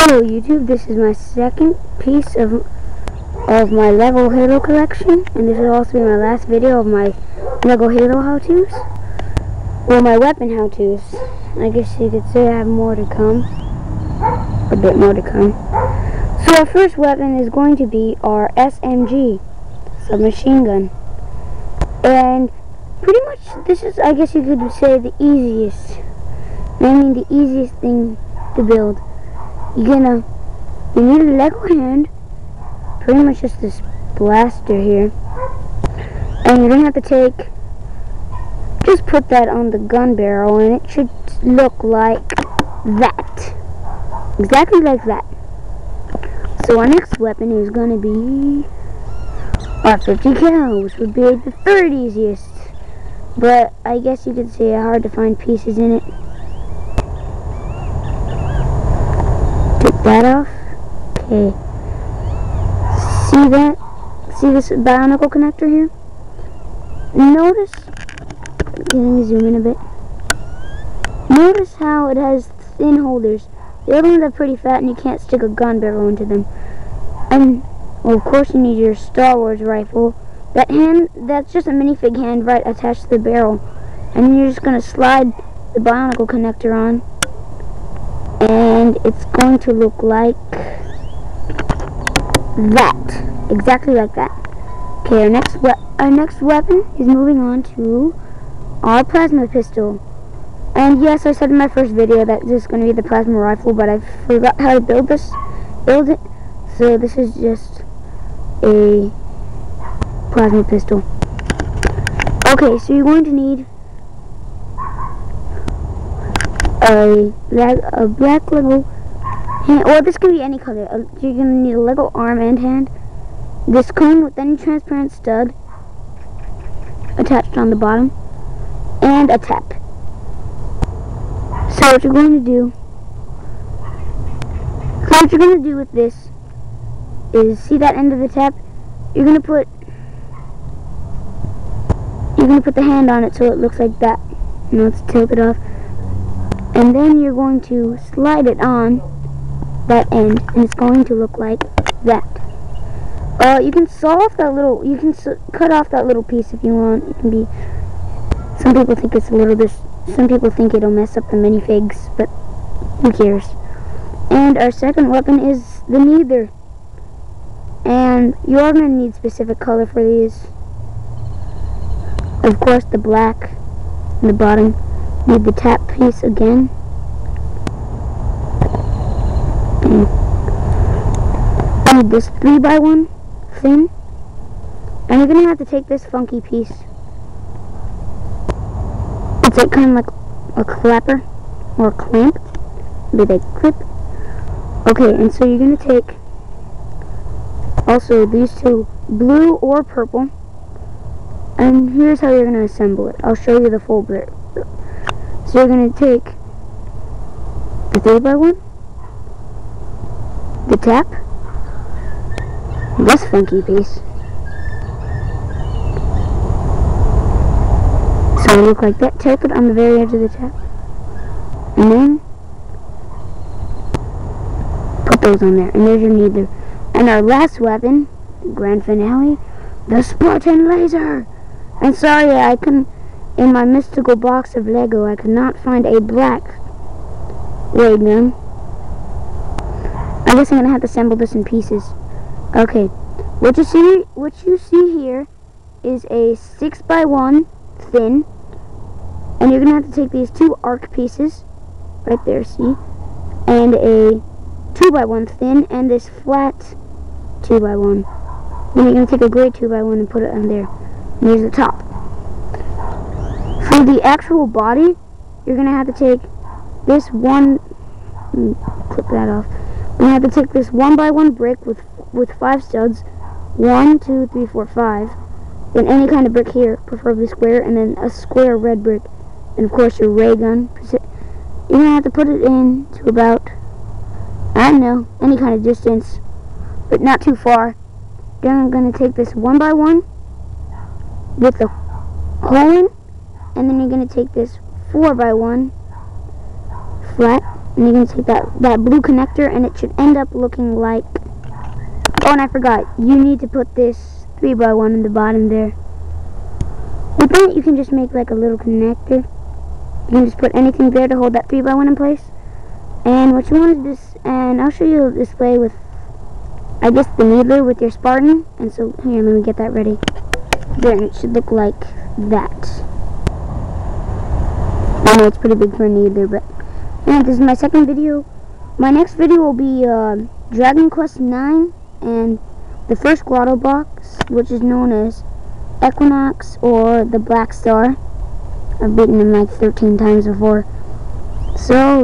Hello YouTube, this is my second piece of my Lego Halo collection, and this will also be my last video of my Lego Halo how-tos. Well, my weapon how-tos. I guess you could say I have more to come. A bit more to come. So our first weapon is going to be our SMG, submachine gun. And pretty much this is, I guess you could say, the easiest. The easiest thing to build. You need a Lego hand, pretty much just this blaster here, and you're gonna have to just put that on the gun barrel, and it should look like that, exactly like that. So our next weapon is gonna be our 50 cal, which would be the third easiest, but I guess you could say hard to find pieces in it. Take that off. Okay. See that? See this bionicle connector here? Notice, okay, let me zoom in a bit. Notice how it has thin holders. The other ones are pretty fat and you can't stick a gun barrel into them. And, well, of course you need your Star Wars rifle. That hand, that's just a minifig hand right attached to the barrel. And then you're just going to slide the bionicle connector on. And it's going to look like that, exactly like that. Okay, our next weapon is moving on to our plasma pistol. And yes, I said in my first video that this is going to be the plasma rifle, but I forgot how to build it. So this is just a plasma pistol. Okay, so you're going to need a black Lego hand, or this can be any color. You're going to need a Lego arm and hand, this cone with any transparent stud attached on the bottom, and a tap. So what you're going to do with this is, see that end of the tap? You're going to put the hand on it so it looks like that. Let's take it off. And then you're going to slide it on that end, and it's going to look like that. You can saw off that little, cut off that little piece if you want. It can be, some people think it's a little bit, some people think it'll mess up the minifigs, but who cares. And our second weapon is the neither. And you are going to need specific color for these. Of course, the black in the bottom. Need the tap piece again. I need this 3x1 thin. And you're going to have to take this funky piece. It's like kind of like a clapper or a clamp with a clip. Okay, and so you're going to take also these two, blue or purple. And here's how you're going to assemble it. I'll show you the full bit. So you're going to take the 3x1, the tap, this funky piece. So it'll look like that. Tape it on the very edge of the tap. And then put those on there. And there's your neither. And our last weapon, grand finale, the Spartan laser. And sorry, I couldn't, in my mystical box of Lego, I could not find a black ray gun. I guess I'm gonna have to assemble this in pieces. Okay, what you see here is a 6x1 thin, and you're gonna have to take these two arc pieces, right there, see, and a 2x1 thin, and this flat 2x1. Then you're gonna take a gray 2x1 and put it on there. And here's the top. For the actual body, you're going to have to take this one, clip that off. You're going to have to take this 1x1 brick with 5 studs, 1, 2, 3, 4, 5. Then any kind of brick here, preferably square, and then a square red brick. And of course your ray gun. You're going to have to put it in to about, I don't know, any kind of distance, but not too far. Then I'm going to take this 1x1 with the hole in, and then you're going to take this 4x1 flat And you can take that blue connector, and it should end up looking like... Oh, and I forgot. You need to put this 3x1 in the bottom there. With that, you can just make like a little connector. You can just put anything there to hold that 3x1 in place. And what you want to do, and I'll show you a display with, I guess, the needler with your Spartan. And so, here, let me get that ready. There, and it should look like that. I know it's pretty big for a needler, but... And this is my second video. My next video will be Dragon Quest 9 and the first grotto box, which is known as Equinox or the Black Star. I've beaten him like 13 times before. So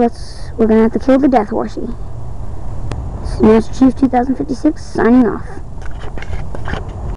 we're gonna have to kill the Death Horsey. Master Chief 2056 signing off.